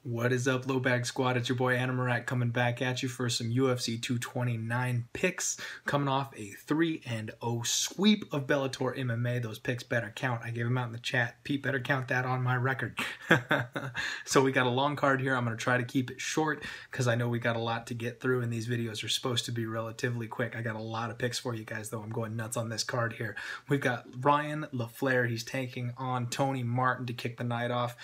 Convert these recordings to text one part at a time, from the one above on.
What is up, LoBag squad? It's your boy Animarak coming back at you for some UFC 229 picks. Coming off a 3-0 sweep of Bellator MMA. Those picks better count. I gave them out in the chat. Pete better count that on my record. So we got a long card here. I'm going to try to keep it short because I know we got a lot to get through and these videos are supposed to be relatively quick. I got a lot of picks for you guys though. I'm going nuts on this card here. We've got Ryan LaFlare. He's taking on Tony Martin to kick the night off.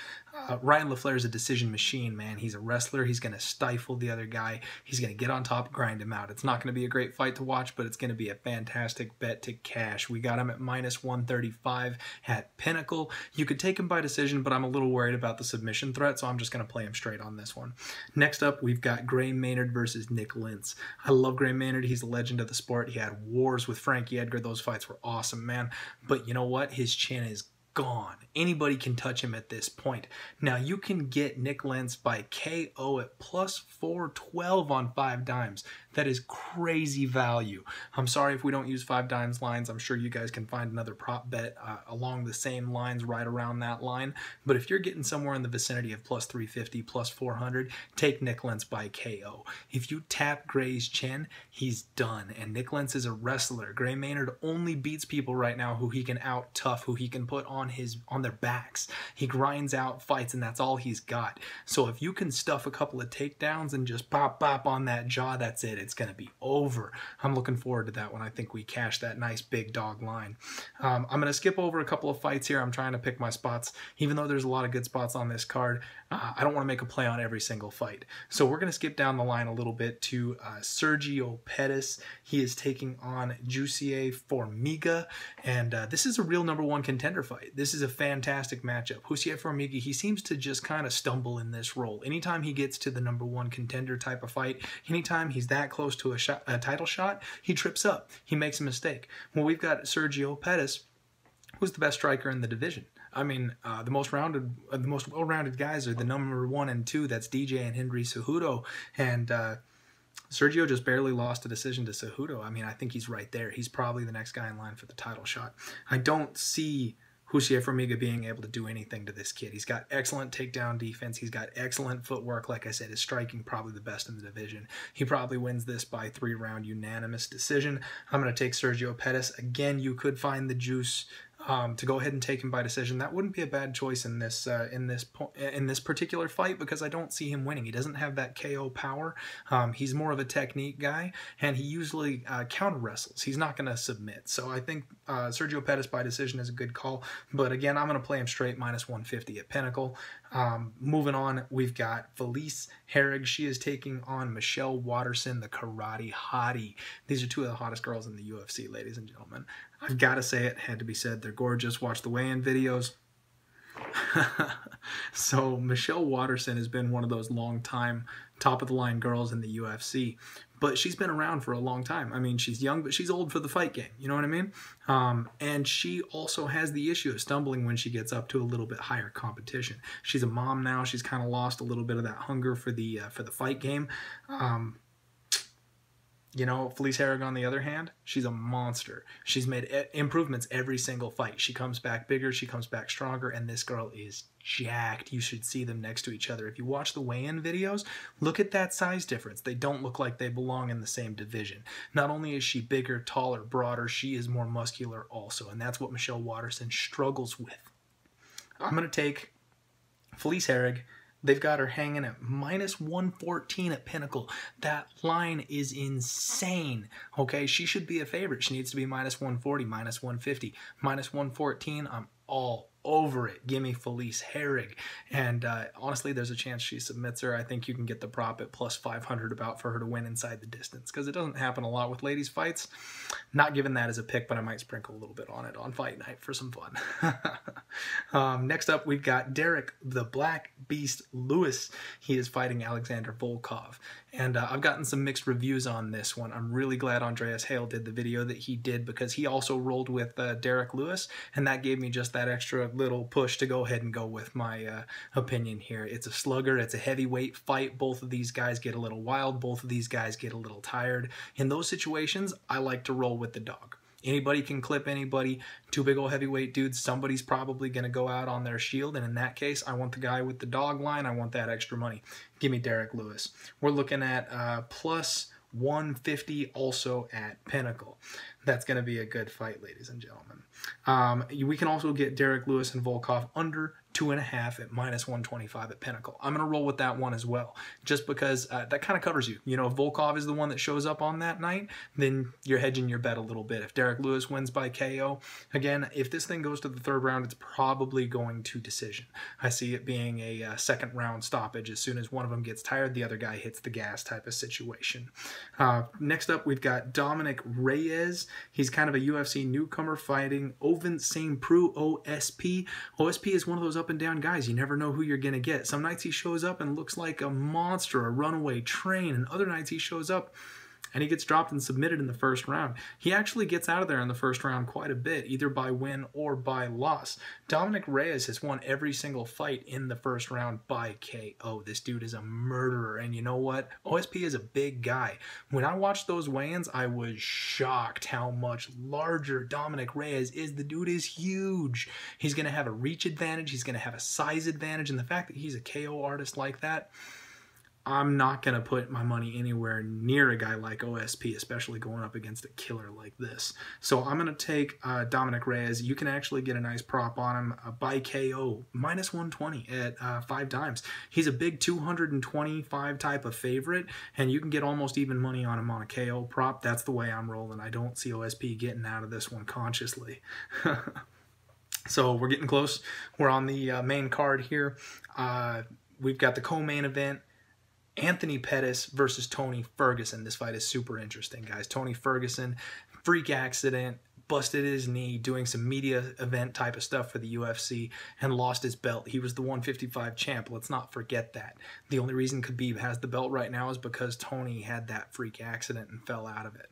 Ryan LaFlare is a decision machine, man. He's a wrestler. He's going to stifle the other guy. He's going to get on top, grind him out. It's not going to be a great fight to watch, but it's going to be a fantastic bet to cash. We got him at -135 at Pinnacle. You could take him by decision, but I'm a little worried about the submission threat, so I'm just going to play him straight on this one. Next up, we've got Gray Maynard versus Nick Lentz. I love Gray Maynard. He's a legend of the sport. He had wars with Frankie Edgar. Those fights were awesome, man. But you know what? His chin is gone. Anybody can touch him at this point. Now you can get Nick Lentz by KO at +412 on 5 dimes. That is crazy value. I'm sorry if we don't use 5 dimes lines. I'm sure you guys can find another prop bet along the same lines, right around that line. But if you're getting somewhere in the vicinity of +350, +400, take Nick Lentz by KO. If you tap Gray's chin, he's done. And Nick Lentz is a wrestler. Gray Maynard only beats people right now who he can out tough, who he can put on their backs. He grinds out fights and that's all he's got. So if you can stuff a couple of takedowns and just pop on that jaw, that's it. It's going to be over. I'm looking forward to that one. I think we cash that nice big dog line. I'm going to skip over a couple of fights here. I'm trying to pick my spots. Even though there's a lot of good spots on this card, I don't want to make a play on every single fight. So we're going to skip down the line a little bit to Sergio Pettis. He is taking on Jussier Formiga, and this is a real #1 contender fight. This is a fantastic matchup. Jussier Formiga, he seems to just kind of stumble in this role. Anytime he gets to the #1 contender type of fight, anytime he's that close to a title shot, he trips up. He makes a mistake. Well, we've got Sergio Pettis, who's the best striker in the division. I mean, the most well-rounded guys are the #1 and 2. That's DJ and Henry Cejudo, and Sergio just barely lost a decision to Cejudo. I mean, I think he's right there. He's probably the next guy in line for the title shot. I don't see Jussier Formiga being able to do anything to this kid. He's got excellent takedown defense. He's got excellent footwork. Like I said, his striking probably the best in the division. He probably wins this by 3-round unanimous decision. I'm going to take Sergio Pettis. Again, you could find the juice to go ahead and take him by decision. That wouldn't be a bad choice in this particular fight because I don't see him winning. He doesn't have that KO power. He's more of a technique guy, and he usually counter wrestles. He's not going to submit. So I think Sergio Pettis by decision is a good call. But again, I'm going to play him straight -150 at Pinnacle. Moving on, we've got Felice Herrig. She is taking on Michelle Waterson, the karate hottie. These are two of the hottest girls in the UFC, ladies and gentlemen. I've got to say it, had to be said. They're gorgeous. Watch the weigh-in videos. So Michelle Waterson has been one of those long-time top-of-the-line girls in the UFC. But she's been around for a long time. I mean, she's young, but she's old for the fight game. You know what I mean? And she also has the issue of stumbling when she gets up to a little bit higher competition. She's a mom now. She's kind of lost a little bit of that hunger for the fight game. You know, Felice Herrig, on the other hand, she's a monster. She's made improvements every single fight. She comes back bigger, she comes back stronger, and this girl is jacked. You should see them next to each other. If you watch the weigh-in videos, look at that size difference. They don't look like they belong in the same division. Not only is she bigger, taller, broader, she is more muscular also, and that's what Michelle Waterson struggles with. I'm going to take Felice Herrig. They've got her hanging at -114 at Pinnacle. That line is insane. Okay, she should be a favorite. She needs to be -140, -150, -114. I'm all over it. Give me Felice Herrig. And honestly, there's a chance she submits her. I think you can get the prop at +500 about for her to win inside the distance because it doesn't happen a lot with ladies' fights. Not giving that as a pick, but I might sprinkle a little bit on it on fight night for some fun. Next up, we've got Derek the Black Beast Lewis. He is fighting Alexander Volkov. And I've gotten some mixed reviews on this one. I'm really glad Andreas Hale did the video that he did because he also rolled with Derek Lewis, and that gave me just that extra little push to go ahead and go with my opinion here. It's a slugger. It's a heavyweight fight. Both of these guys get a little wild. Both of these guys get a little tired. In those situations, I like to roll with the dog. Anybody can clip anybody. Two big old heavyweight dudes, somebody's probably going to go out on their shield, and in that case, I want the guy with the dog line. I want that extra money. Give me Derek Lewis. We're looking at plus 150 also at Pinnacle. That's going to be a good fight, ladies and gentlemen. We can also get Derek Lewis and Volkov under 2.5 at minus 125 at Pinnacle. I'm going to roll with that one as well, just because that kind of covers you. You know, if Volkov is the one that shows up on that night, then you're hedging your bet a little bit. If Derek Lewis wins by KO, again, if this thing goes to the third round, it's probably going to decision. I see it being a second round stoppage. As soon as one of them gets tired, the other guy hits the gas type of situation. Next up, we've got Dominic Reyes. He's kind of a UFC newcomer fighting Ovince St. Preux, OSP. OSP is one of those up and down guys. You never know who you're going to get. Some nights he shows up and looks like a monster, a runaway train, and other nights he shows up and he gets dropped and submitted in the first round. He actually gets out of there in the first round quite a bit, either by win or by loss. Dominic Reyes has won every single fight in the first round by KO. This dude is a murderer, and you know what? OSP is a big guy. When I watched those weigh-ins, I was shocked how much larger Dominic Reyes is. The dude is huge. He's going to have a reach advantage. He's going to have a size advantage, and the fact that he's a KO artist like that, I'm not going to put my money anywhere near a guy like OSP, especially going up against a killer like this. So I'm going to take Dominic Reyes. You can actually get a nice prop on him by KO, minus 120 at 5 times. He's a big 225 type of favorite, and you can get almost even money on him on a KO prop. That's the way I'm rolling. I don't see OSP getting out of this one consciously. So we're getting close. We're on the main card here. We've got the co-main event. Anthony Pettis versus Tony Ferguson. This fight is super interesting, guys. Tony Ferguson, freak accident, busted his knee doing some media event type of stuff for the UFC and lost his belt. He was the 155 champ. Let's not forget that. The only reason Khabib has the belt right now is because Tony had that freak accident and fell out of it.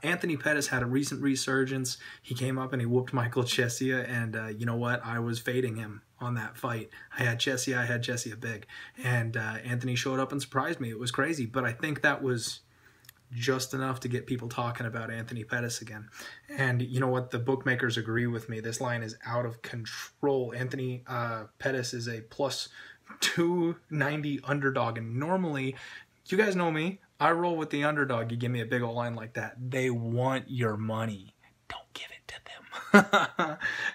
Anthony Pettis had a recent resurgence. He came up and he whooped Michael Chesia, and you know what? I was fading him on that fight. I had Chesia big, and Anthony showed up and surprised me. It was crazy, but I think that was just enough to get people talking about Anthony Pettis again. And you know what? The bookmakers agree with me. This line is out of control. Anthony Pettis is a plus 290 underdog, and normally, you guys know me, I roll with the underdog. You give me a big old line like that, they want your money. Don't give it to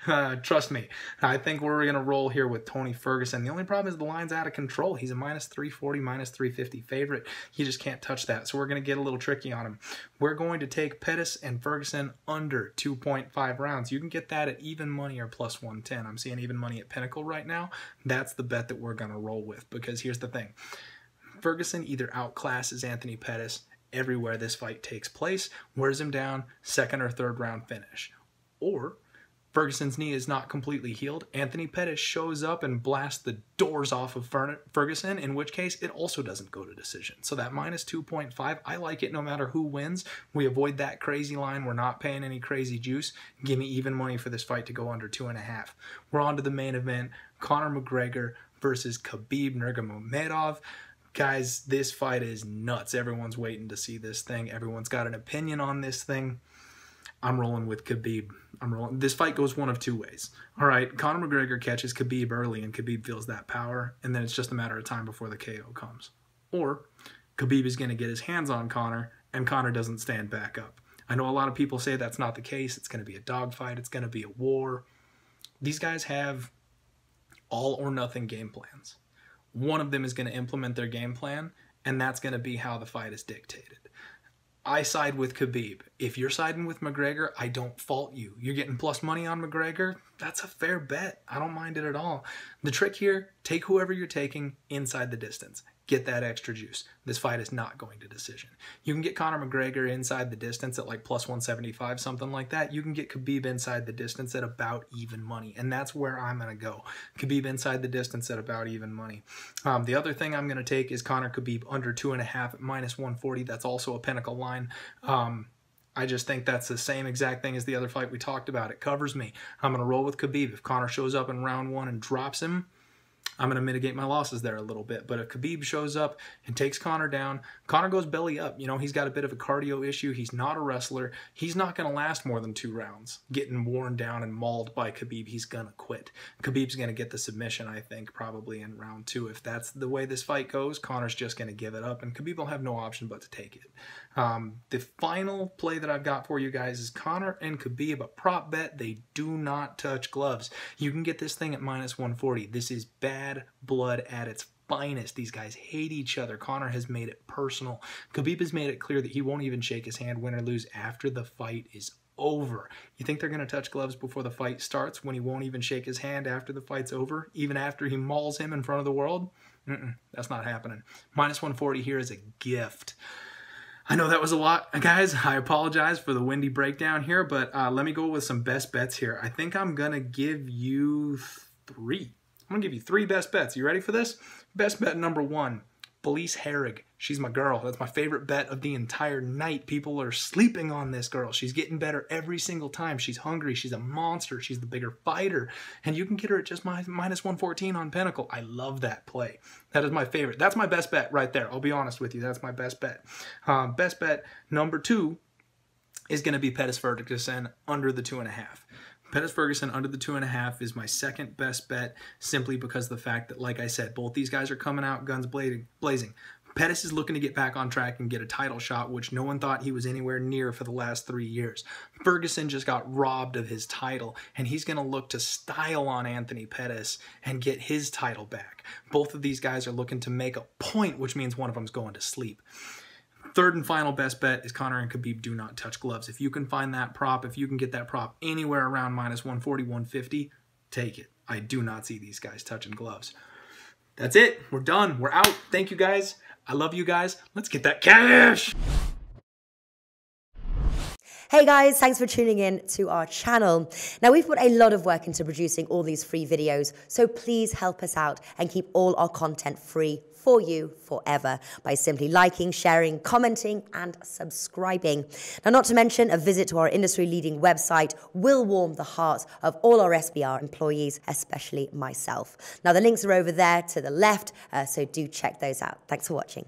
them. Trust me. I think we're going to roll here with Tony Ferguson. The only problem is the line's out of control. He's a minus 340, minus 350 favorite. You just can't touch that. So we're going to get a little tricky on him. We're going to take Pettis and Ferguson under 2.5 rounds. You can get that at even money or plus 110. I'm seeing even money at Pinnacle right now. That's the bet that we're going to roll with, because here's the thing. Ferguson either outclasses Anthony Pettis everywhere this fight takes place, wears him down, second or third round finish. Or Ferguson's knee is not completely healed. Anthony Pettis shows up and blasts the doors off of Ferguson, in which case it also doesn't go to decision. So that minus 2.5, I like it no matter who wins. We avoid that crazy line. We're not paying any crazy juice. Give me even money for this fight to go under 2.5. We're on to the main event. Conor McGregor versus Khabib Nurmagomedov. Guys, this fight is nuts. Everyone's waiting to see this thing. Everyone's got an opinion on this thing. I'm rolling with Khabib. This fight goes one of two ways. All right, Conor McGregor catches Khabib early, and Khabib feels that power, and then it's just a matter of time before the KO comes. Or Khabib is going to get his hands on Conor, and Conor doesn't stand back up. I know a lot of people say that's not the case. It's going to be a dogfight. It's going to be a war. These guys have all or nothing game plans. One of them is going to implement their game plan, and that's going to be how the fight is dictated. I side with Khabib. If you're siding with McGregor, I don't fault you. You're getting plus money on McGregor. That's a fair bet. I don't mind it at all. The trick here, take whoever you're taking inside the distance. Get that extra juice. This fight is not going to decision. You can get Conor McGregor inside the distance at like plus 175, something like that. You can get Khabib inside the distance at about even money, and that's where I'm going to go. Khabib inside the distance at about even money. The other thing I'm going to take is Conor Khabib under 2.5 at minus 140. That's also a Pinnacle line. I just think that's the same exact thing as the other fight we talked about. It covers me. I'm going to roll with Khabib. If Conor shows up in round one and drops him, I'm going to mitigate my losses there a little bit. But if Khabib shows up and takes Conor down, Conor goes belly up. You know, he's got a bit of a cardio issue. He's not a wrestler. He's not going to last more than 2 rounds. Getting worn down and mauled by Khabib, he's going to quit. Khabib's going to get the submission, I think, probably in round 2. If that's the way this fight goes, Conor's just going to give it up, and Khabib will have no option but to take it. The final play that I've got for you guys is Conor and Khabib, a prop bet. They do not touch gloves. You can get this thing at -140. This is bad blood at its finest. These guys hate each other. Conor has made it personal. Khabib has made it clear that he won't even shake his hand, win or lose, after the fight is over. You think they're going to touch gloves before the fight starts, when he won't even shake his hand after the fight's over, even after he mauls him in front of the world? That's not happening. -140 here is a gift. I know that was a lot, guys. I apologize for the windy breakdown here, but let me go with some best bets here. I think I'm going to give you 3. I'm going to give you 3 best bets. You ready for this? Best bet number 1, Felice Herrig. She's my girl. That's my favorite bet of the entire night. People are sleeping on this girl. She's getting better every single time. She's hungry. She's a monster. She's the bigger fighter. And you can get her at just -114 on Pinnacle. I love that play. That is my favorite. That's my best bet right there. I'll be honest with you. That's my best bet. Best bet number 2 is going to be Pettis Ferguson under the 2.5. Pettis Ferguson under the 2.5 is my second best bet, simply because of the fact that, like I said, both these guys are coming out guns blazing. Pettis is looking to get back on track and get a title shot, which no one thought he was anywhere near for the last 3 years. Ferguson just got robbed of his title, and he's going to look to style on Anthony Pettis and get his title back. Both of these guys are looking to make a point, which means one of them's going to sleep. Third and final best bet is Conor and Khabib do not touch gloves. If you can find that prop, if you can get that prop anywhere around -140, 150, take it. I do not see these guys touching gloves. That's it. We're done. We're out. Thank you, guys. I love you guys. Let's get that cash. Hey guys, thanks for tuning in to our channel. Now, we've put a lot of work into producing all these free videos, so please help us out and keep all our content free for you forever by simply liking, sharing, commenting, and subscribing. Now, not to mention, a visit to our industry-leading website will warm the hearts of all our SBR employees, especially myself. Now, the links are over there to the left, so do check those out. Thanks for watching.